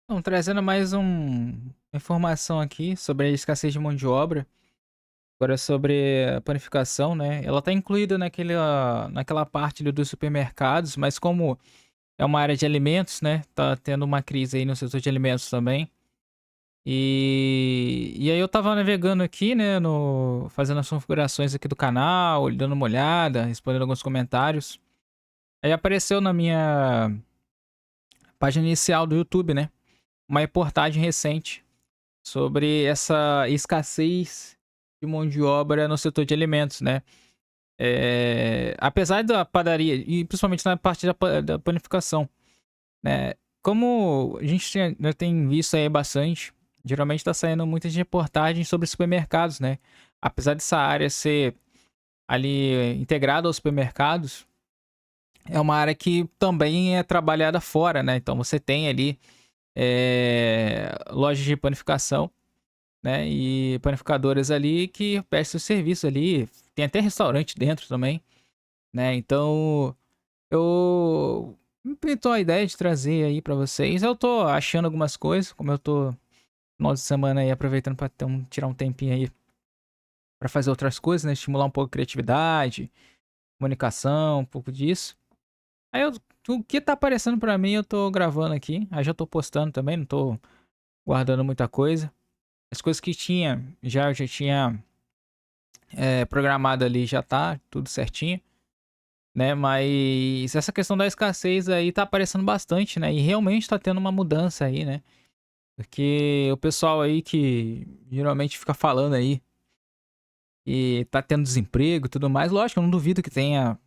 Então, trazendo mais informação aqui sobre a escassez de mão de obra, agora sobre a panificação, né? Ela está incluída naquela parte ali dos supermercados, mas como é uma área de alimentos, né? Tá tendo uma crise aí no setor de alimentos também. E aí eu tava navegando aqui, né? Fazendo as configurações aqui do canal, dando uma olhada, respondendo alguns comentários. Aí apareceu na minha página inicial do YouTube, né? Uma reportagem recente sobre essa escassez de mão de obra no setor de alimentos, né? Apesar da padaria, e principalmente na parte da panificação, né? Como a gente já tem visto aí bastante, geralmente está saindo muitas reportagens sobre supermercados, né? Apesar dessa área ser ali integrada aos supermercados, é uma área que também é trabalhada fora, né? Então você tem ali lojas de panificação, né? E panificadoras ali que prestam serviço ali. Tem até restaurante dentro também, né? Então, eu me pintou a ideia de trazer aí pra vocês. Eu tô achando algumas coisas, como eu tô no final de semana aí aproveitando pra tirar um tempinho aí pra fazer outras coisas, né? Estimular um pouco a criatividade, comunicação, um pouco disso. Aí o que tá aparecendo pra mim, eu tô gravando aqui. Aí já tô postando também, não tô guardando muita coisa. As coisas que tinha, eu já tinha programado ali, já tá tudo certinho, né? Mas essa questão da escassez aí tá aparecendo bastante, né? E realmente tá tendo uma mudança aí, né? Porque o pessoal aí que geralmente fica falando aí e tá tendo desemprego e tudo mais, lógico, eu não duvido que tenha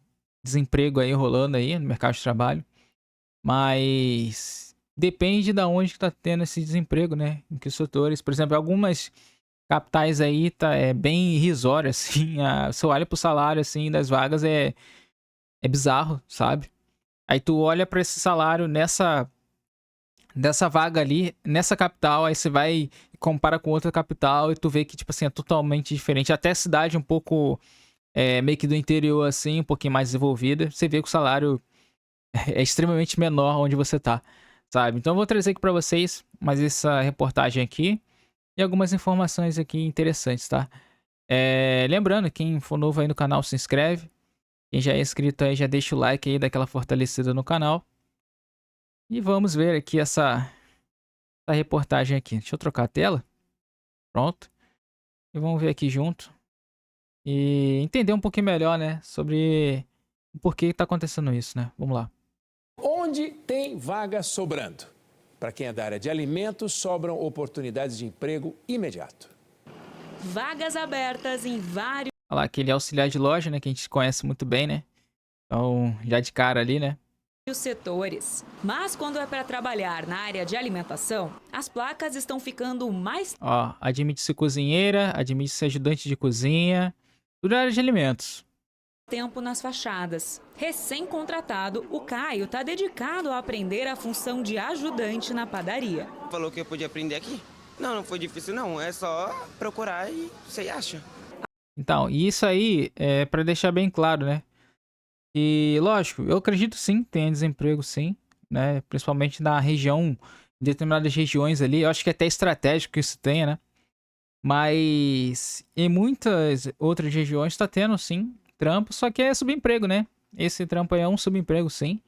desemprego aí rolando aí no mercado de trabalho, mas depende da onde que tá tendo esse desemprego, né? Em que setores, por exemplo, algumas capitais aí tá bem irrisório assim, se eu olho pro salário assim das vagas é bizarro, sabe? Aí tu olha pra esse salário dessa vaga ali, nessa capital, aí você vai e compara com outra capital e tu vê que, tipo assim, é totalmente diferente. Até a cidade um pouco meio que do interior, assim, um pouquinho mais desenvolvida, você vê que o salário é extremamente menor onde você tá, sabe? Então eu vou trazer aqui pra vocês mais essa reportagem aqui e algumas informações aqui interessantes, tá? Lembrando, quem for novo aí no canal, se inscreve. Quem já é inscrito aí, já deixa o like aí, daquela fortalecida no canal. E vamos ver aqui essa reportagem aqui. Deixa eu trocar a tela. Pronto. E vamos ver aqui junto. E entender um pouquinho melhor, né? Sobre o porquê está acontecendo isso, né? Vamos lá. Onde tem vaga sobrando? Para quem é da área de alimentos, sobram oportunidades de emprego imediato. Vagas abertas em vários Olha lá, aquele auxiliar de loja, né? Que a gente conhece muito bem, né? Então, já de cara ali, né? setores. Mas quando é para trabalhar na área de alimentação, as placas estão ficando mais Ó, admite-se cozinheira, admite-se ajudante de cozinha. Tudo na área de alimentos. tempo nas fachadas. Recém-contratado, o Caio está dedicado a aprender a função de ajudante na padaria. Falou que eu podia aprender aqui. Não, não foi difícil não, é só procurar e você acha. Então, e isso aí é para deixar bem claro, né? E lógico, eu acredito sim, tem desemprego sim, né? Principalmente na região, em determinadas regiões ali. Eu acho que é até estratégico que isso tenha, né? Mas em muitas outras regiões tá tendo sim trampo, só que é subemprego, né? Esse trampo aí é um subemprego sim.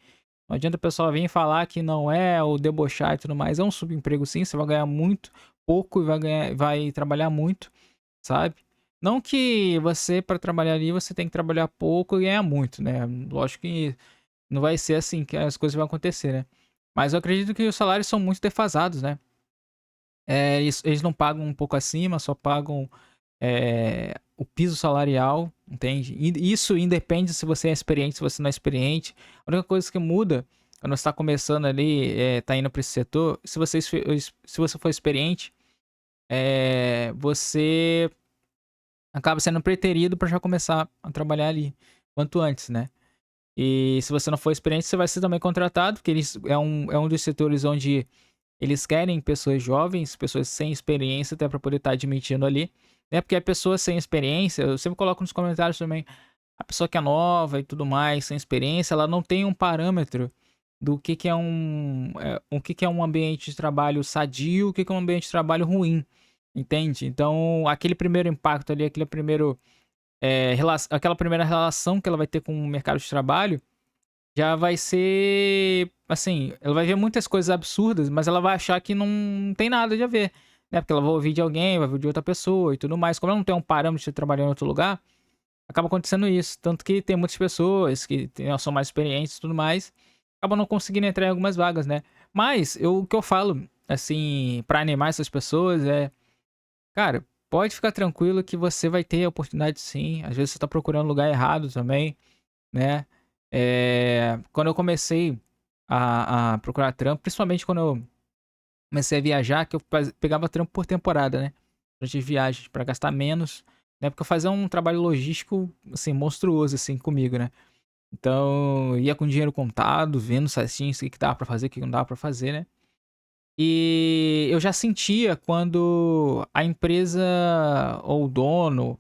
Não adianta o pessoal vir falar que não é, ou debochar e tudo mais. É um subemprego sim, você vai ganhar muito pouco e vai trabalhar muito, sabe? Não que você, para trabalhar ali, você tem que trabalhar pouco e ganhar muito, né? Lógico que não vai ser assim que as coisas vão acontecer, né? Mas eu acredito que os salários são muito defasados, né? Eles não pagam um pouco acima, só pagam o piso salarial, entende? E isso independe se você é experiente, se você não é experiente. A única coisa que muda quando você está começando ali, tá indo para esse setor, se você for experiente, você acaba sendo preterido para já começar a trabalhar ali quanto antes, né? E se você não for experiente, você vai ser também contratado, porque é um dos setores onde eles querem pessoas jovens, pessoas sem experiência, até para poder estar admitindo ali, né? Porque a pessoa sem experiência, eu sempre coloco nos comentários também, a pessoa que é nova e tudo mais, sem experiência, ela não tem um parâmetro do que é o que é um ambiente de trabalho sadio, o que é um ambiente de trabalho ruim, entende? Então, aquele primeiro impacto ali, aquela primeira relação que ela vai ter com o mercado de trabalho, já vai ser, assim, ela vai ver muitas coisas absurdas, mas ela vai achar que não tem nada de a ver, né? Porque ela vai ouvir de alguém, vai ouvir de outra pessoa e tudo mais. Como ela não tem um parâmetro de trabalhar em outro lugar, acaba acontecendo isso. Tanto que tem muitas pessoas que são mais experientes e tudo mais, acabam não conseguindo entrar em algumas vagas, né? Mas o que eu falo, assim, pra animar essas pessoas cara, pode ficar tranquilo que você vai ter a oportunidade sim. Às vezes você tá procurando lugar errado também, né? Quando eu comecei a procurar trampo, principalmente quando eu comecei a viajar, que eu pegava trampo por temporada, né? Durante as viagens, pra gastar menos, né? Porque eu fazia um trabalho logístico, assim, monstruoso, assim, comigo, né? Então, ia com dinheiro contado, vendo certinho o que dava pra fazer, o que não dava pra fazer, né? E eu já sentia quando a empresa, ou o dono,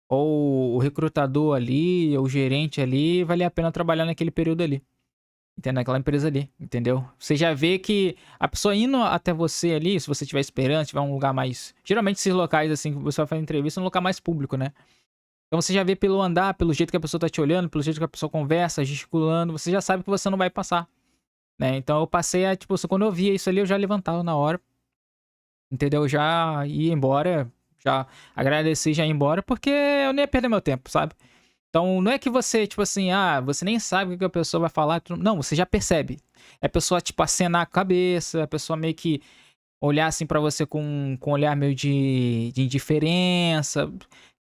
ou o recrutador ali, ou o gerente ali, valia a pena trabalhar naquele período ali. Entendeu? Naquela empresa ali, entendeu? Você já vê que a pessoa indo até você ali, se você estiver esperando, tiver um lugar mais. Geralmente esses locais, assim, que você vai fazer entrevista, é um local mais público, né? Então você já vê pelo andar, pelo jeito que a pessoa tá te olhando, pelo jeito que a pessoa conversa, gesticulando, você já sabe que você não vai passar, né? Então eu passei a, tipo, quando eu via isso ali, eu já levantava na hora, entendeu? Eu já ia embora, já agradeci, já ia embora, porque eu nem ia perder meu tempo, sabe? Então, não é que você, tipo assim, você nem sabe o que a pessoa vai falar. Não, você já percebe. É a pessoa, tipo, acenar a cabeça, a pessoa meio que olhar assim pra você com um olhar meio de indiferença.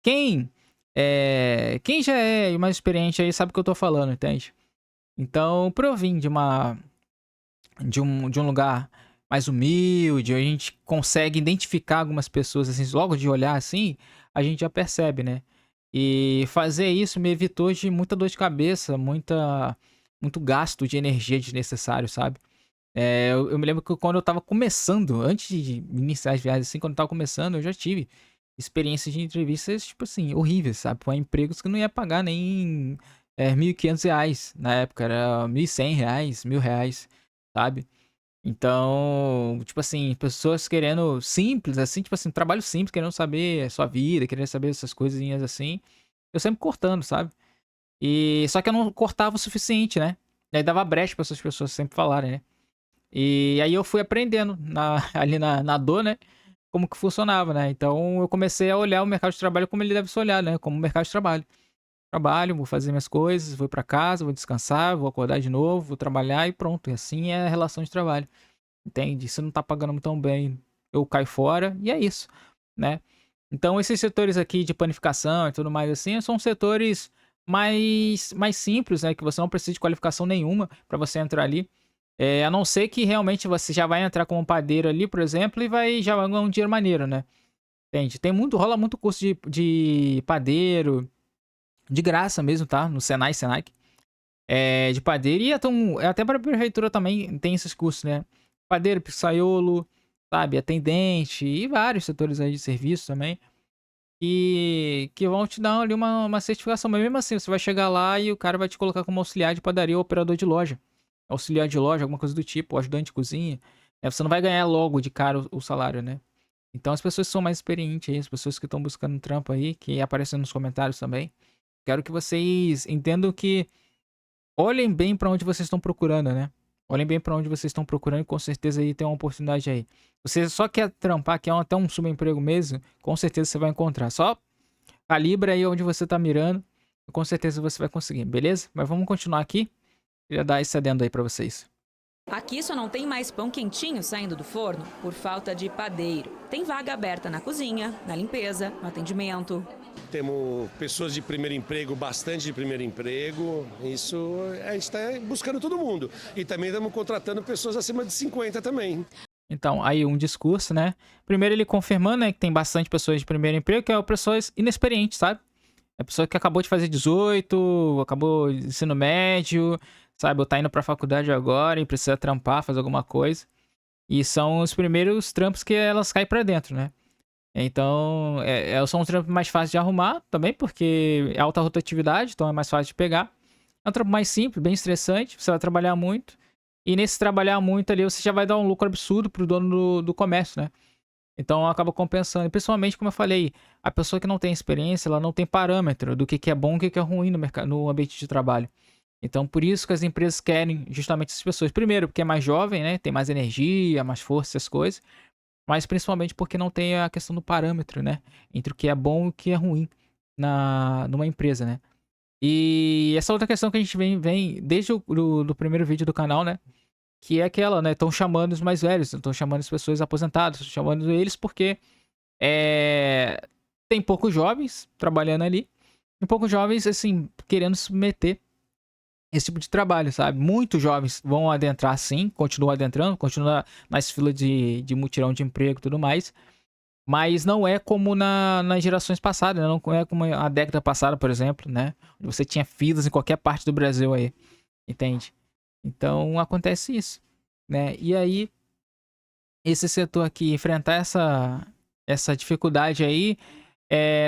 Quem quem já é mais experiente aí sabe o que eu tô falando, entende? Então, por eu vir de um lugar mais humilde, a gente consegue identificar algumas pessoas, assim, logo de olhar assim, a gente já percebe, né? E fazer isso me evitou de muita dor de cabeça, muito gasto de energia desnecessário, sabe? Eu me lembro que quando eu tava começando, antes de iniciar as viagens, assim, quando eu tava começando, eu já tive experiências de entrevistas, tipo assim, horríveis, sabe? Com empregos que eu não ia pagar nem R$ 1.500 na época, era R$ 1.100, R$ 1.000, sabe? Então, tipo assim, pessoas querendo simples, assim, tipo assim, trabalho simples, querendo saber a sua vida, querendo saber essas coisinhas assim. Eu sempre cortando, sabe? E só que eu não cortava o suficiente, né? E aí dava brecha pra essas pessoas sempre falarem, né? E aí eu fui aprendendo ali na dor, né? Como que funcionava, né? Então eu comecei a olhar o mercado de trabalho como ele deve ser olhado, né? Como um mercado de trabalho. Trabalho, vou fazer minhas coisas, vou pra casa, vou descansar, vou acordar de novo, vou trabalhar e pronto. E assim é a relação de trabalho. Entende? Se não tá pagando tão bem, eu caio fora e é isso, né? Então esses setores aqui de panificação e tudo mais assim, são setores mais simples, né? Que você não precisa de qualificação nenhuma para você entrar ali. A não ser que realmente você já vai entrar como padeiro ali, por exemplo, e já vai ganhar um dinheiro maneiro, né? Entende? Rola muito curso de padeiro, de graça mesmo, tá? No Senai, Senac. De padeiro. E até para a prefeitura também tem esses cursos, né? Padeiro, pizzaiolo, sabe? Atendente e vários setores aí de serviço também. Que vão te dar ali uma certificação. Mas mesmo assim, você vai chegar lá e o cara vai te colocar como auxiliar de padaria ou operador de loja. Auxiliar de loja, alguma coisa do tipo, ajudante de cozinha. Você não vai ganhar logo de cara o salário, né? Então as pessoas que são mais experientes aí, as pessoas que estão buscando um trampo aí, que aparecem nos comentários também. Quero que vocês entendam que olhem bem pra onde vocês estão procurando, né? Olhem bem pra onde vocês estão procurando e com certeza aí tem uma oportunidade aí. Você só quer trampar, quer até um subemprego mesmo, com certeza você vai encontrar. Só calibra aí onde você tá mirando, e com certeza você vai conseguir, beleza? Mas vamos continuar aqui. Queria dar esse adendo aí pra vocês. Aqui só não tem mais pão quentinho saindo do forno por falta de padeiro. Tem vaga aberta na cozinha, na limpeza, no atendimento. Temos pessoas de primeiro emprego, bastante de primeiro emprego. Isso a gente está buscando todo mundo. E também estamos contratando pessoas acima de 50 também. Então, aí um discurso, né? Primeiro ele confirmando, né, que tem bastante pessoas de primeiro emprego, que é pessoas inexperientes, sabe? É pessoa que acabou de fazer 18, acabou ensino médio, sabe? Ou tá indo pra faculdade agora e precisa trampar, fazer alguma coisa. E são os primeiros trampos que elas caem pra dentro, né? Então, são um trampo mais fácil de arrumar também, porque é alta rotatividade, então é mais fácil de pegar. É um trampo mais simples, bem estressante, você vai trabalhar muito. E nesse trabalhar muito ali, você já vai dar um lucro absurdo pro dono do comércio, né? Então acaba compensando. E principalmente, como eu falei, a pessoa que não tem experiência, ela não tem parâmetro do que é bom e o que é ruim no mercado, no ambiente de trabalho. Então, por isso que as empresas querem justamente essas pessoas. Primeiro, porque é mais jovem, né? Tem mais energia, mais força, essas coisas. Mas principalmente porque não tem a questão do parâmetro, né? Entre o que é bom e o que é ruim numa empresa, né? E essa outra questão que a gente vem desde do primeiro vídeo do canal, né? Que é aquela, né? Estão chamando os mais velhos, estão chamando as pessoas aposentadas, estão chamando eles porque tem poucos jovens trabalhando ali. E poucos jovens, assim, querendo se submeter esse tipo de trabalho, sabe? Muitos jovens vão adentrar sim, continuam adentrando, continuam nas filas de mutirão de emprego e tudo mais. Mas não é como nas gerações passadas, né? Não é como a década passada, por exemplo, né? Onde você tinha filas em qualquer parte do Brasil aí, entende? Então acontece isso, né? E aí, esse setor aqui enfrentar essa dificuldade aí,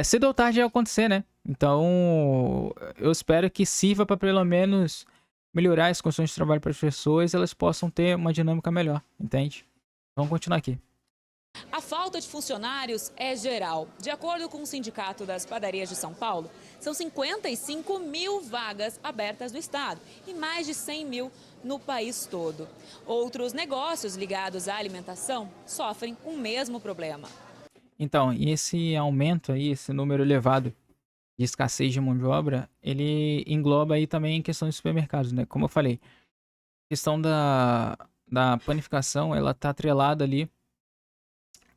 cedo ou tarde vai acontecer, né? Então, eu espero que sirva para pelo menos melhorar as condições de trabalho para as pessoas e elas possam ter uma dinâmica melhor, entende? Vamos continuar aqui. A falta de funcionários é geral. De acordo com o Sindicato das Padarias de São Paulo, são 55 mil vagas abertas no estado e mais de 100 mil no país todo. Outros negócios ligados à alimentação sofrem o mesmo problema. Então, e esse aumento aí, esse número elevado de escassez de mão de obra, ele engloba aí também a questão dos supermercados, né? Como eu falei, a questão da panificação, ela tá atrelada ali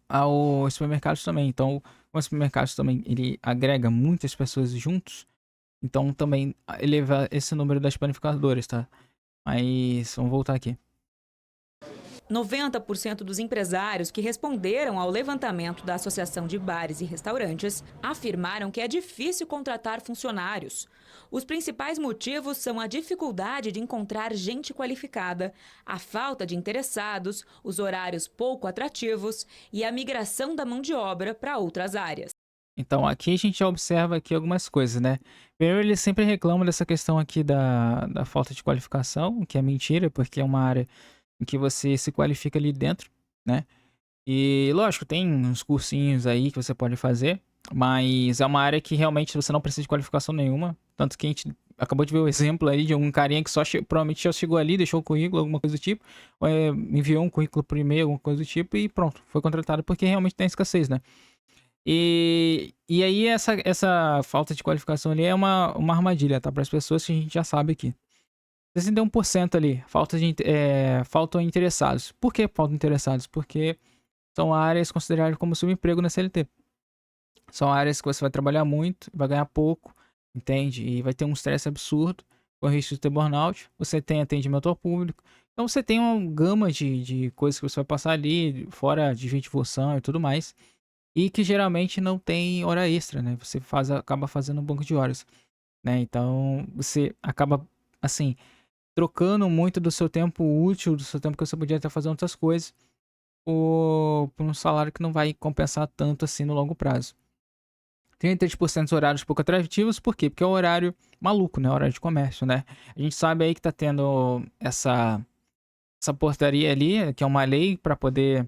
aos supermercados também. Então, como os supermercados também, ele agrega muitas pessoas juntos, então também eleva esse número das panificadoras, tá? Mas, vamos voltar aqui. 90% dos empresários que responderam ao levantamento da Associação de Bares e Restaurantes afirmaram que é difícil contratar funcionários. Os principais motivos são a dificuldade de encontrar gente qualificada, a falta de interessados, os horários pouco atrativos e a migração da mão de obra para outras áreas. Então, aqui a gente já observa aqui algumas coisas, né? Primeiro, eles sempre reclamam dessa questão aqui da falta de qualificação, que é mentira, porque é uma área em que você se qualifica ali dentro, né? E, lógico, tem uns cursinhos aí que você pode fazer, mas é uma área que realmente você não precisa de qualificação nenhuma. Tanto que a gente acabou de ver o exemplo aí de um carinha que provavelmente já chegou ali, deixou o currículo, alguma coisa do tipo, ou enviou um currículo por e-mail, alguma coisa do tipo, e pronto, foi contratado porque realmente tem escassez, né? E aí essa falta de qualificação ali é uma armadilha, tá? Para as pessoas que a gente já sabe aqui. 61% ali, faltam interessados. Por que faltam interessados? Porque são áreas consideradas como subemprego na CLT. São áreas que você vai trabalhar muito, vai ganhar pouco, entende? E vai ter um estresse absurdo, com risco de ter burnout. Você tem atendimento ao público. Então você tem uma gama de coisas que você vai passar ali, fora de função e tudo mais. E que geralmente não tem hora extra, né? Você acaba fazendo um banco de horas, né? Então você acaba, assim, trocando muito do seu tempo útil, do seu tempo que você podia estar fazendo outras coisas, por um salário que não vai compensar tanto assim no longo prazo. 33% dos horários pouco atrativos, por quê? Porque é um horário maluco, né? Horário de comércio, né? A gente sabe aí que tá tendo essa portaria ali, que é uma lei para poder...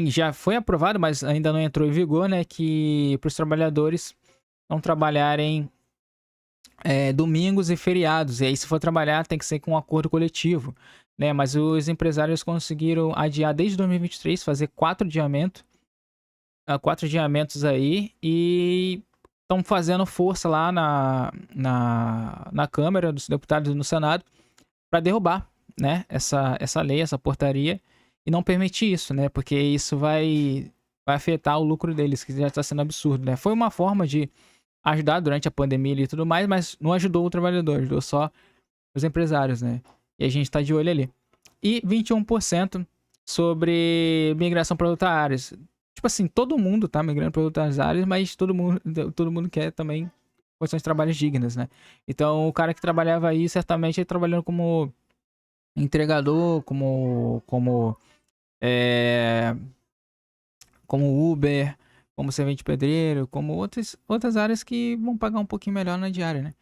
já foi aprovado, mas ainda não entrou em vigor, né? Que para os trabalhadores não trabalharem domingos e feriados. E aí, se for trabalhar, tem que ser com um acordo coletivo, né? Mas os empresários conseguiram adiar desde 2023, fazer 4 adiamentos aí, e estão fazendo força lá na Câmara dos Deputados e no Senado para derrubar, né? Essa lei, essa portaria, e não permitir isso, né? Porque isso vai afetar o lucro deles, que já está sendo absurdo, né? Foi uma forma de ajudar durante a pandemia e tudo mais, mas não ajudou o trabalhador, ajudou só os empresários, né? E a gente tá de olho ali. E 21% sobre migração para outras áreas. Tipo assim, todo mundo tá migrando para outras áreas, mas todo mundo quer também condições de trabalho dignas, né? Então, o cara que trabalhava aí, certamente, ele trabalhando como entregador, como Uber, como servente pedreiro, como outras áreas que vão pagar um pouquinho melhor na diária, né?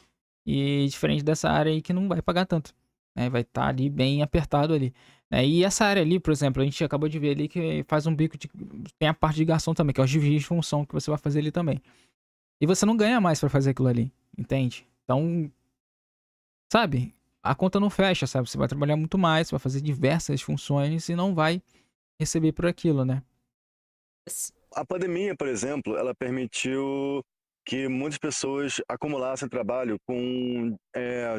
E diferente dessa área aí que não vai pagar tanto, né? Vai estar ali bem apertado ali. Né? E essa área ali, por exemplo, a gente acabou de ver ali que faz um bico de... Tem a parte de garçom também, que é o de função que você vai fazer ali também. E você não ganha mais pra fazer aquilo ali, entende? Então, sabe? A conta não fecha, sabe? Você vai trabalhar muito mais, vai fazer diversas funções e não vai receber por aquilo, né? A pandemia, por exemplo, ela permitiu que muitas pessoas acumulassem trabalho com,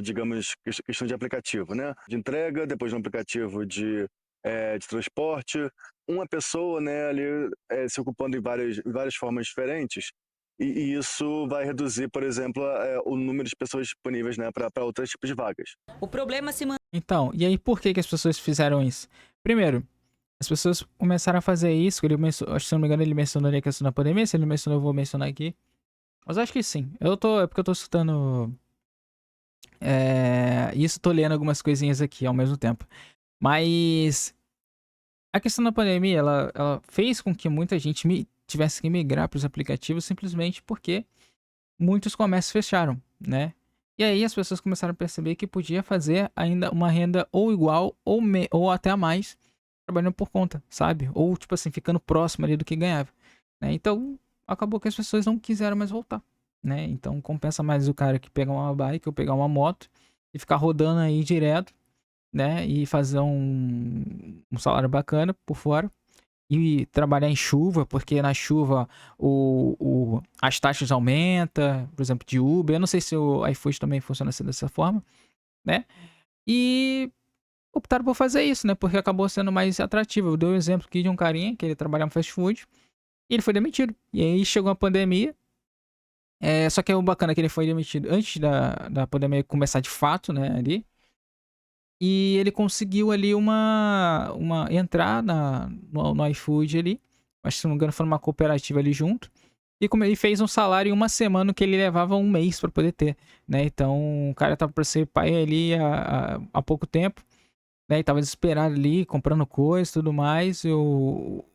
digamos, questão de aplicativo, né? De entrega, depois de um aplicativo de transporte. Uma pessoa, né, ali se ocupando em várias formas diferentes. E isso vai reduzir, por exemplo, o número de pessoas disponíveis, né, para outros tipos de vagas. O problema se Então, e aí por que que as pessoas fizeram isso? Primeiro, as pessoas começaram a fazer isso, acho que se não me engano ele mencionou ali a questão da pandemia, se ele mencionou eu vou mencionar aqui. Mas acho que sim. É porque eu tô escutando isso, tô lendo algumas coisinhas aqui ao mesmo tempo. Mas a questão da pandemia, ela fez com que muita gente tivesse que migrar para os aplicativos simplesmente porque muitos comércios fecharam, né? E aí as pessoas começaram a perceber que podia fazer ainda uma renda ou igual ou até a mais trabalhando por conta, sabe? Ou tipo assim, ficando próximo ali do que ganhava, né? Então acabou que as pessoas não quiseram mais voltar, né? Então compensa mais o cara que pegar uma bike ou pegar uma moto e ficar rodando aí direto, né? E fazer um salário bacana por fora. E trabalhar em chuva, porque na chuva as taxas aumentam, por exemplo, de Uber. Eu não sei se o iFood também funciona assim dessa forma, né? E optaram por fazer isso, né? Porque acabou sendo mais atrativo. Eu dei um exemplo aqui de um carinha que ele trabalhava no fast food e ele foi demitido. E aí chegou a pandemia. Só que o bacana é que ele foi demitido antes da pandemia começar de fato, né? Ali. E ele conseguiu ali entrar no iFood ali. Acho que se não me engano foi numa cooperativa ali junto. E como ele fez um salário em uma semana que ele levava um mês para poder ter, né? Então o cara tava para ser pai ali há pouco tempo, né? E tava desesperado ali, comprando coisa e tudo mais. E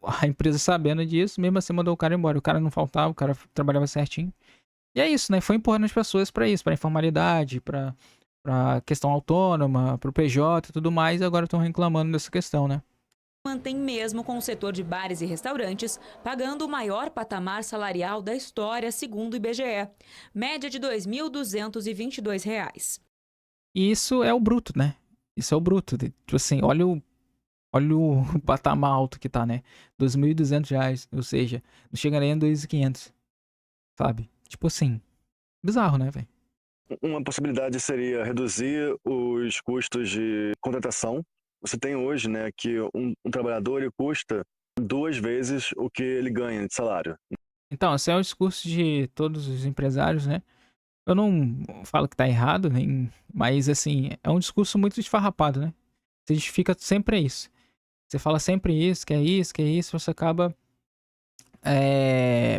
a empresa sabendo disso, mesmo assim mandou o cara embora. O cara não faltava, o cara trabalhava certinho. E é isso, né? Foi empurrando as pessoas para isso, para informalidade, para questão autônoma, pro PJ e tudo mais, e agora estão reclamando dessa questão, né? mantém mesmo com o setor de bares e restaurantes, pagando o maior patamar salarial da história, segundo o IBGE, média de R$ 2.222. E isso é o bruto, né? Isso é o bruto. Tipo assim, olha o patamar alto que tá, né? R$ 2.200, ou seja, não chega nem a 2.500, sabe? Tipo assim, bizarro, né, velho? Uma possibilidade seria reduzir os custos de contratação. Você tem hoje, né, que um trabalhador ele custa 2 vezes o que ele ganha de salário. Então, esse é o discurso de todos os empresários, né? Eu não falo que tá errado, mas assim, é um discurso muito esfarrapado, né? Você justifica sempre isso. Você fala sempre isso, que é isso, você acaba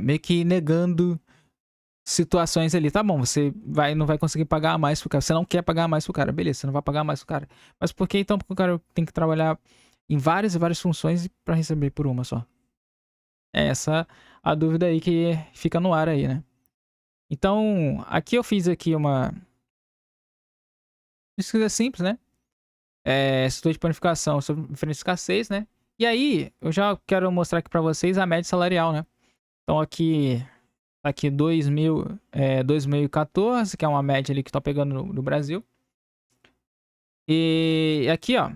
meio que negando situações ali. Tá bom, você não vai conseguir pagar mais pro cara. Você não quer pagar mais pro cara, beleza, você não vai pagar mais pro cara. Mas por que então? Porque o cara tem que trabalhar em várias e várias funções para receber por uma só? É essa a dúvida aí que fica no ar aí, né? Então, aqui eu fiz aqui uma pesquisa simples, né? Setor de panificação sobre diferentes escassez, né? E aí, eu já quero mostrar aqui para vocês a média salarial, né? Então, aqui 2014, que é uma média ali que tá pegando no Brasil. E aqui, ó,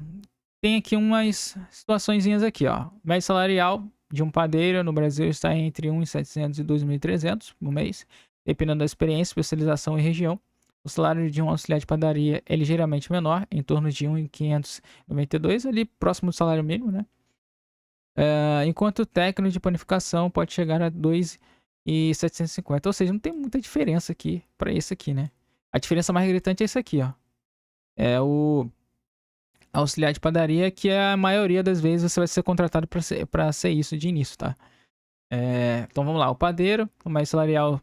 tem aqui umas situaçõezinhas aqui, ó. Média salarial de um padeiro no Brasil está entre 1.700 e 2.300 no mês, dependendo da experiência, especialização e região. O salário de um auxiliar de padaria é ligeiramente menor, em torno de 1.592, ali próximo do salário mínimo, né? Enquanto o técnico de panificação pode chegar a 2.750. Ou seja, não tem muita diferença aqui para esse aqui, né? A diferença mais gritante é esse aqui, ó. É o auxiliar de padaria, que a maioria das vezes você vai ser contratado para ser isso de início, tá? Então vamos lá, o padeiro, o mais salarial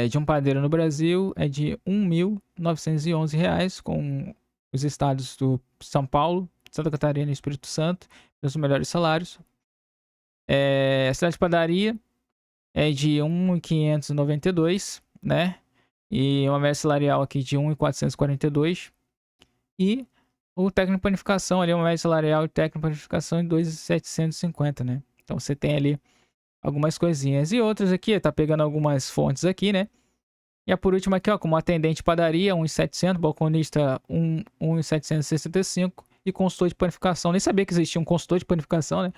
de um padeiro no Brasil é de R$ 1.911, com os estados do São Paulo, Santa Catarina e Espírito Santo, os melhores salários. A cidade de padaria é de 1.592, né? E uma média salarial aqui de 1.442. E o técnico de panificação ali, uma média salarial de técnico de panificação em 2.750, né? Então você tem ali algumas coisinhas. E outras aqui, tá pegando algumas fontes aqui, né? E a por último aqui, ó, como atendente de padaria, 1.700, balconista 1.765 e consultor de panificação. Nem sabia que existia um consultor de panificação, né?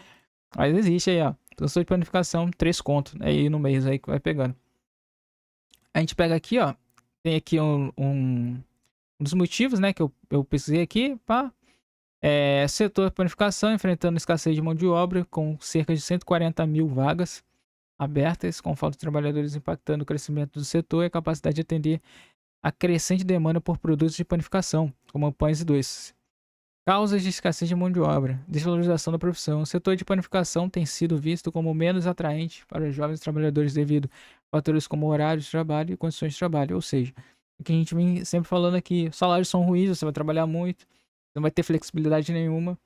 Mas existe aí, ó. Consultor de panificação, 3 contos. Aí no mês aí que vai pegando. A gente pega aqui, ó. Tem aqui um dos motivos, né, que eu pesquisei aqui, pá. Setor de panificação enfrentando escassez de mão de obra, com cerca de 140 mil vagas abertas, com falta de trabalhadores impactando o crescimento do setor e a capacidade de atender a crescente demanda por produtos de panificação, como pães e doces. Causas de escassez de mão de obra, desvalorização da profissão. O setor de panificação tem sido visto como menos atraente para jovens trabalhadores devido a fatores como horários de trabalho e condições de trabalho, ou seja, o que a gente vem sempre falando aqui, os salários são ruins, você vai trabalhar muito, não vai ter flexibilidade nenhuma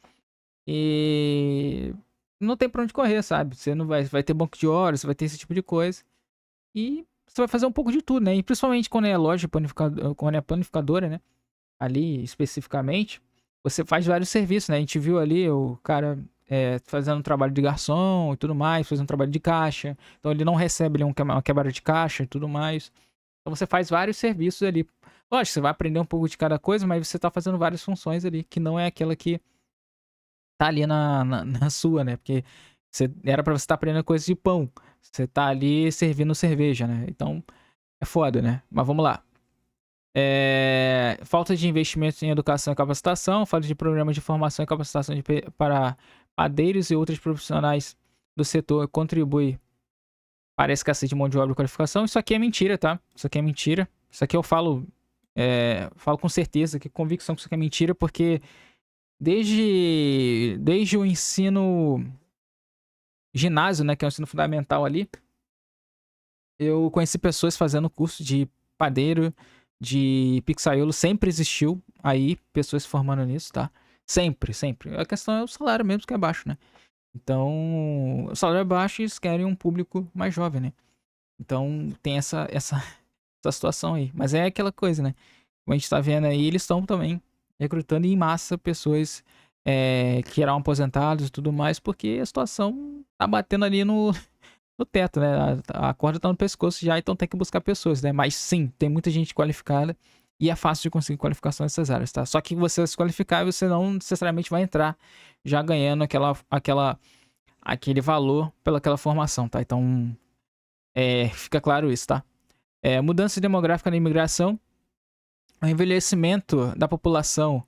e não tem pra onde correr, sabe? Você não vai ter banco de horas, você vai ter esse tipo de coisa e você vai fazer um pouco de tudo, né? E principalmente quando é loja panificadora, quando é panificadora, né? Ali especificamente, você faz vários serviços, né? A gente viu ali o cara fazendo um trabalho de garçom e tudo mais, fazendo um trabalho de caixa, então ele não recebe ali uma quebra de caixa e tudo mais. Então você faz vários serviços ali. Lógico, você vai aprender um pouco de cada coisa, mas você tá fazendo várias funções ali, que não é aquela que tá ali na sua, né? Porque era pra você estar aprendendo coisas de pão. Você tá ali servindo cerveja, né? Então, é foda, né? Mas vamos lá. Falta de investimento em educação e capacitação, falta de programas de formação e capacitação para padeiros e outros profissionais do setor contribui para a escassez de mão de obra e qualificação. Isso aqui é mentira, tá? Isso aqui é mentira. Isso aqui eu falo com certeza, que convicção que isso aqui é mentira, porque desde o ensino ginásio, né, que é o ensino fundamental ali, eu conheci pessoas fazendo curso de padeiro, de pizzaiolo, sempre existiu aí pessoas se formando nisso, tá? Sempre, sempre. A questão é o salário mesmo que é baixo, né? Então, o salário é baixo e eles querem um público mais jovem, né? Então, tem essa situação aí. Mas é aquela coisa, né? Como a gente tá vendo aí, eles estão também recrutando em massa pessoas que eram aposentados e tudo mais, porque a situação tá batendo ali no teto, né? A corda tá no pescoço já, então tem que buscar pessoas, né? Mas sim, tem muita gente qualificada e é fácil de conseguir qualificação nessas áreas, tá? Só que você se qualificar, você não necessariamente vai entrar já ganhando aquele valor pelaquela formação, tá? Então, fica claro isso, tá? Mudança demográfica na imigração, o envelhecimento da população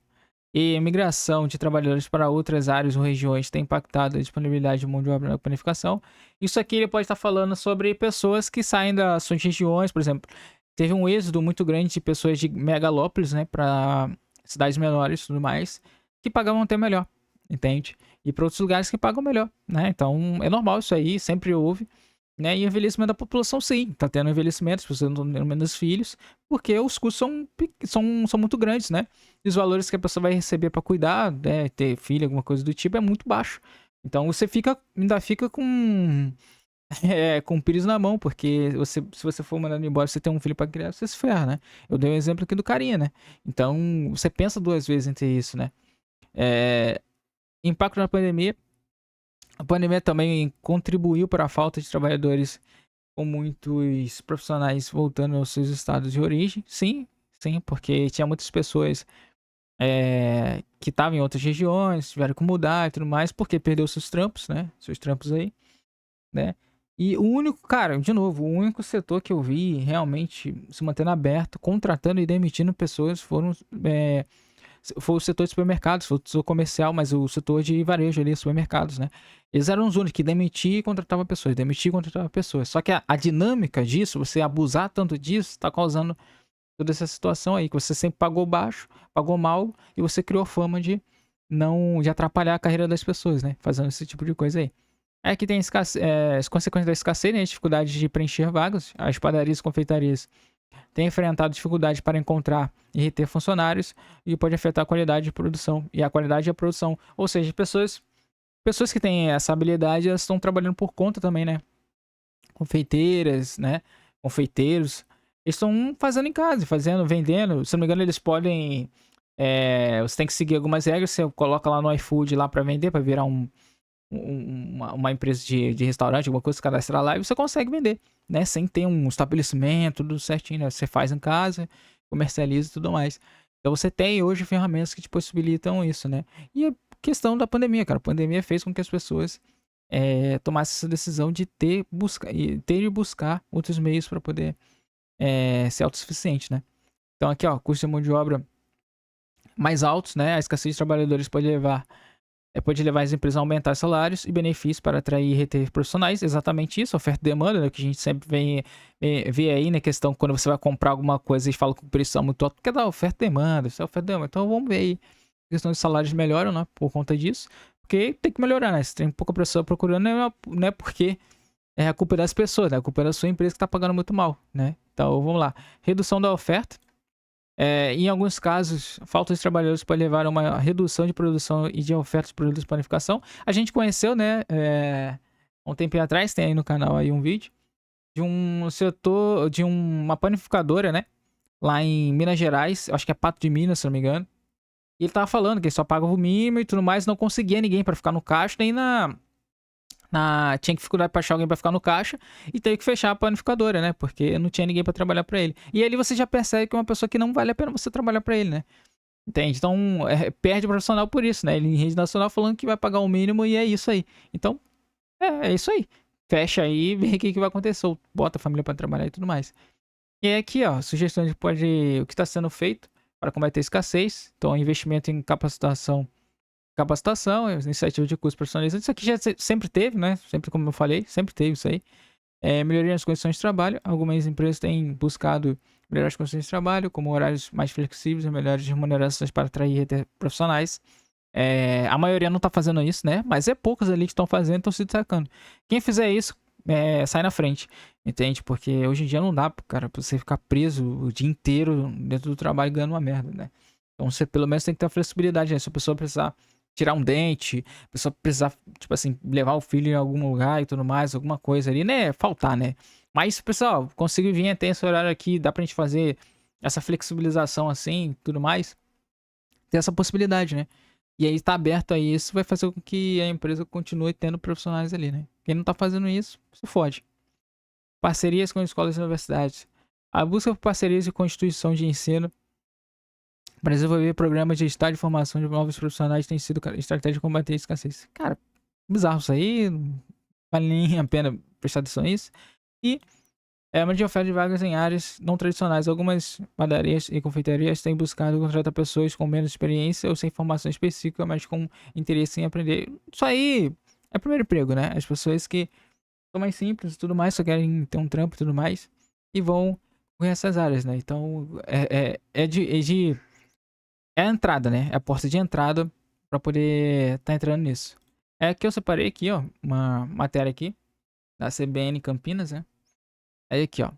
e a migração de trabalhadores para outras áreas ou regiões tem impactado a disponibilidade de mão de obra na panificação. Isso aqui ele pode estar falando sobre pessoas que saem das suas regiões, por exemplo. Teve um êxodo muito grande de pessoas de megalópolis, né, para cidades menores e tudo mais, que pagavam até melhor, entende? E para outros lugares que pagam melhor, né? Então é normal isso aí, sempre houve. Né? E o envelhecimento da população, sim, tá tendo envelhecimento, as pessoas estão tendo menos filhos, porque os custos são muito grandes, né? E os valores que a pessoa vai receber para cuidar, né, ter filho, alguma coisa do tipo, é muito baixo. Então você ainda fica com com pires na mão, porque se você for mandando embora, você tem um filho para criar, você se ferra, né? Eu dei um exemplo aqui do carinha, né? Então você pensa duas vezes entre isso, né? Impacto na pandemia. A pandemia também contribuiu para a falta de trabalhadores, com muitos profissionais voltando aos seus estados de origem. Sim, porque tinha muitas pessoas que estavam em outras regiões, tiveram que mudar e tudo mais, porque perdeu seus trampos, né? Seus trampos aí, né? E o único, cara, de novo, o único setor que eu vi realmente se mantendo aberto, contratando e demitindo pessoas foi o setor de supermercados, foi o setor comercial, mas o setor de varejo ali, supermercados, né? Eles eram os únicos que demitia e contratava pessoas, demitia e contratava pessoas. Só que a dinâmica disso, você abusar tanto disso, tá causando toda essa situação aí, que você sempre pagou baixo, pagou mal, e você criou fama de atrapalhar a carreira das pessoas, né? Fazendo esse tipo de coisa aí. Aqui tem as consequências da escassez, né? Dificuldade de preencher vagas, as padarias e confeitarias tem enfrentado dificuldade para encontrar e reter funcionários e pode afetar a qualidade de produção e a qualidade da produção. Ou seja, pessoas que têm essa habilidade, elas estão trabalhando por conta também, né? Confeiteiras, né? Confeiteiros. Eles estão fazendo em casa, vendendo. Se não me engano, eles podem Você tem que seguir algumas regras, você coloca lá no iFood lá pra vender, pra virar uma empresa de restaurante, alguma coisa, cadastrar lá e você consegue vender, né? Sem ter um estabelecimento, tudo certinho, né? Você faz em casa, comercializa e tudo mais. Então você tem hoje ferramentas que te possibilitam isso, né? E a questão da pandemia, cara. A pandemia fez com que as pessoas tomassem essa decisão de ter e buscar outros meios para poder ser autossuficiente, né? Então aqui, ó, custo de mão de obra mais altos, né? A escassez de trabalhadores pode levar as empresas a aumentar salários e benefícios para atrair e reter profissionais. Exatamente isso, oferta e demanda, né, que a gente sempre vê aí, né, questão quando você vai comprar alguma coisa e fala que o preço é muito alto, porque dá oferta e demanda, isso é oferta e demanda. Então vamos ver aí, a questão de salários melhoram, né, por conta disso, porque tem que melhorar, né, se tem pouca pessoa procurando, não é porque é a culpa das pessoas, né, a culpa é da sua empresa que está pagando muito mal, né. Então vamos lá, redução da oferta. Em alguns casos, falta de trabalhadores pode levar a uma redução de produção e de ofertas de produtos de panificação. A gente conheceu, né, um tempo atrás, tem aí no canal aí um vídeo, de um setor, de uma panificadora, né, lá em Minas Gerais, acho que é Pato de Minas, se não me engano. E ele tava falando que ele só pagava o mínimo e tudo mais, não conseguia ninguém para ficar no caixa, nem tinha dificuldade pra achar alguém pra ficar no caixa e teve que fechar a panificadora, né? Porque não tinha ninguém pra trabalhar pra ele. E ali você já percebe que é uma pessoa que não vale a pena você trabalhar pra ele, né? Entende? Então, perde o profissional por isso, né? Ele em rede nacional falando que vai pagar o mínimo e é isso aí. Então, é isso aí. Fecha aí e vê o que vai acontecer. Ou bota a família pra trabalhar e tudo mais. E aí aqui, ó, sugestões de o que está sendo feito para combater a escassez. Então, investimento em capacitação, iniciativa de curso personalizado. Isso aqui já sempre teve, né? Sempre, como eu falei, sempre teve isso aí. Melhoria nas condições de trabalho. Algumas empresas têm buscado melhorar as condições de trabalho, como horários mais flexíveis e melhores remunerações para atrair e reter profissionais. A maioria não está fazendo isso, né? Mas poucos ali que estão fazendo, estão se destacando. Quem fizer isso, sai na frente, entende? Porque hoje em dia não dá, cara, pra você ficar preso o dia inteiro dentro do trabalho ganhando uma merda, né? Então você pelo menos tem que ter a flexibilidade, né? Se a pessoa precisar tirar um dente, a pessoa precisar, tipo assim, levar o filho em algum lugar e tudo mais, alguma coisa ali, né? Faltar, né? Mas, pessoal, consigo vir até esse horário aqui, dá pra gente fazer essa flexibilização assim, tudo mais. Tem essa possibilidade, né? E aí tá aberto a isso, vai fazer com que a empresa continue tendo profissionais ali, né? Quem não tá fazendo isso, se fode. Parcerias com escolas e universidades. A busca por parcerias e constituição de ensino para desenvolver programas de estágio de formação de novos profissionais tem sido estratégia de combater a escassez. Cara, bizarro isso aí, não vale nem a pena prestar atenção nisso. E uma de oferta de vagas em áreas não tradicionais. Algumas padarias e confeitarias têm buscado contratar pessoas com menos experiência ou sem formação específica, mas com interesse em aprender. Isso aí é primeiro emprego, né? As pessoas que são mais simples e tudo mais, só querem ter um trampo e tudo mais, e vão com essas áreas, né? Então, é a entrada, né? É a porta de entrada para poder estar entrando nisso. Que eu separei aqui, ó, uma matéria aqui da CBN Campinas, né? Aí aqui, ó.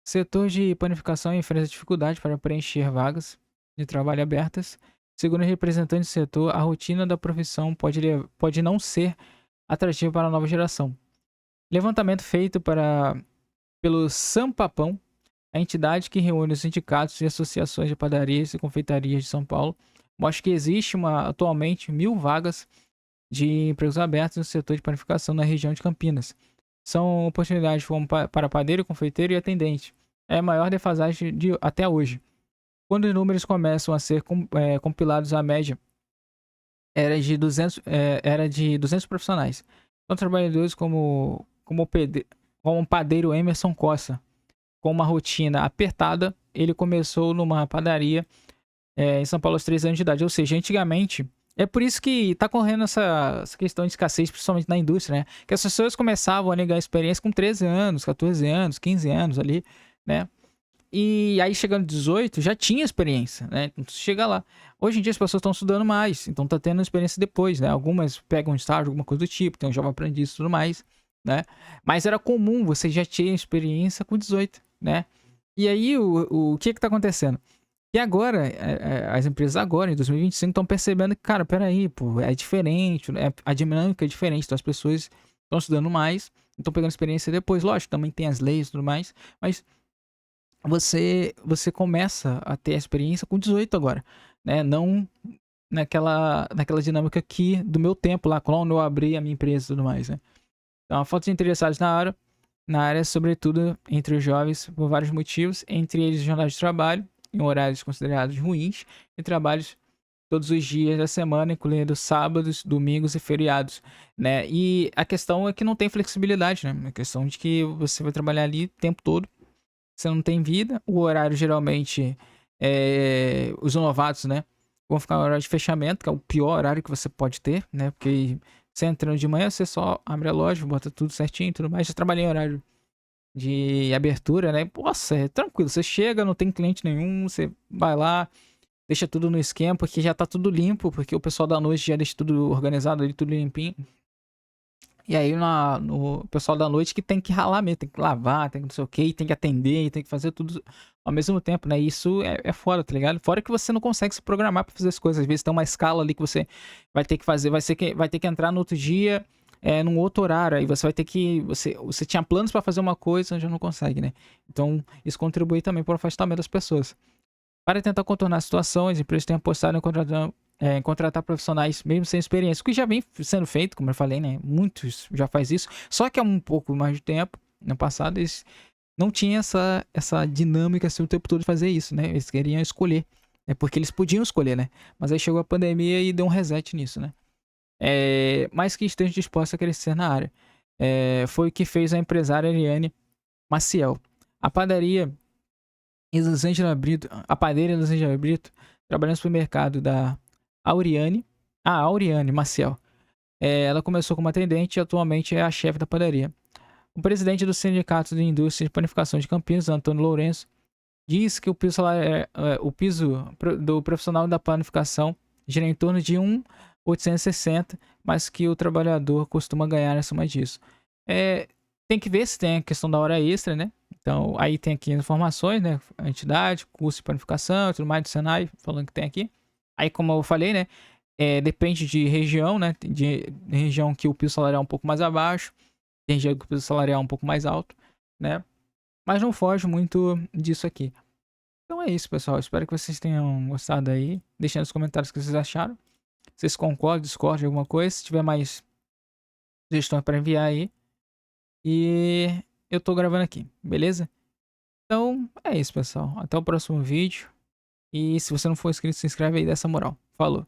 Setor de panificação enfrenta dificuldade para preencher vagas de trabalho abertas. Segundo representantes do setor, a rotina da profissão pode não ser atrativa para a nova geração. Levantamento feito pelo Sampapão, a entidade que reúne os sindicatos e associações de padarias e confeitarias de São Paulo, mostra que existe atualmente 1.000 vagas de empregos abertos no setor de panificação na região de Campinas. São oportunidades para padeiro, confeiteiro e atendente. É a maior defasagem até hoje. Quando os números começam a ser compilados, a média era de 200 profissionais. São trabalhadores como o padeiro Emerson Costa. Com uma rotina apertada, ele começou numa padaria em São Paulo aos 3 anos de idade. Ou seja, antigamente, é por isso que tá correndo essa questão de escassez, principalmente na indústria, né? Que as pessoas começavam a negar experiência com 13 anos, 14 anos, 15 anos ali, né? E aí, chegando 18, já tinha experiência, né? Então, chega lá. Hoje em dia, as pessoas estão estudando mais, então tá tendo experiência depois, né? Algumas pegam um estágio, alguma coisa do tipo, tem um jovem aprendiz e tudo mais, né? Mas era comum, você já tinha experiência com 18, né? E aí, o que tá acontecendo? E agora, as empresas agora, em 2025, estão percebendo que, cara, peraí, pô, é diferente, a dinâmica é diferente, então as pessoas estão estudando mais, estão pegando experiência depois. Lógico, também tem as leis e tudo mais, mas você começa a ter a experiência com 18 agora. né? Não naquela dinâmica aqui do meu tempo lá, quando eu abri a minha empresa e tudo mais, né? Então, a falta de interessados na área, sobretudo entre os jovens, por vários motivos, entre eles jornais de trabalho, em horários considerados ruins, e trabalhos todos os dias da semana, incluindo sábados, domingos e feriados, né? E a questão é que não tem flexibilidade, né? A questão de que você vai trabalhar ali o tempo todo, você não tem vida, o horário geralmente, os novatos, né? Vão ficar no horário de fechamento, que é o pior horário que você pode ter, né? Porque você entrando de manhã, você só abre a loja, bota tudo certinho e tudo mais. Já trabalhei em horário de abertura, né? Nossa, é tranquilo. Você chega, não tem cliente nenhum, você vai lá, deixa tudo no esquema, porque já tá tudo limpo, porque o pessoal da noite já deixa tudo organizado ali, tudo limpinho. E aí no pessoal da noite que tem que ralar mesmo, tem que lavar, tem que não sei o que, tem que atender, tem que fazer tudo ao mesmo tempo, né? E isso é foda, tá ligado? Fora que você não consegue se programar pra fazer as coisas. Às vezes tem uma escala ali que você vai ter que fazer, vai ter que entrar no outro dia, num outro horário. Aí você vai ter que. Você tinha planos pra fazer uma coisa, já não consegue, né? Então isso contribui também para o afastamento das pessoas. Para tentar contornar a situação, as empresas têm apostado em contratar profissionais mesmo sem experiência, o que já vem sendo feito, como eu falei, né? Muitos já faz isso, só que há um pouco mais de tempo, no passado, eles não tinham essa dinâmica assim, o tempo todo de fazer isso, né? Eles queriam escolher, porque eles podiam escolher, né? Mas aí chegou a pandemia e deu um reset nisso, né? Mais que esteja disposta a crescer na área. Foi o que fez a empresária Eliane Maciel. A padaria Elisângela Brito, a padeira Elisângela Brito, trabalhando no supermercado da Auriane. Auriane Maciel. Ela começou como atendente e atualmente é a chefe da padaria. O presidente do Sindicato de Indústria de Panificação de Campinas, Antônio Lourenço, diz que o piso do profissional da panificação gira em torno de 1.860, mas que o trabalhador costuma ganhar acima disso. Tem que ver se tem a questão da hora extra, né? Então, aí tem aqui as informações, né? A entidade, curso de panificação, tudo mais do Senai, falando que tem aqui. Aí, como eu falei, né? Depende de região, né? De região que o piso salarial é um pouco mais abaixo, tem região que o piso salarial é um pouco mais alto, né? Mas não foge muito disso aqui. Então é isso, pessoal. Espero que vocês tenham gostado aí. Deixem nos comentários o que vocês acharam. Se vocês concordam, discordam de alguma coisa. Se tiver mais sugestões para enviar aí. E eu tô gravando aqui, beleza? Então é isso, pessoal. Até o próximo vídeo. E se você não for inscrito, se inscreve aí dessa moral. Falou!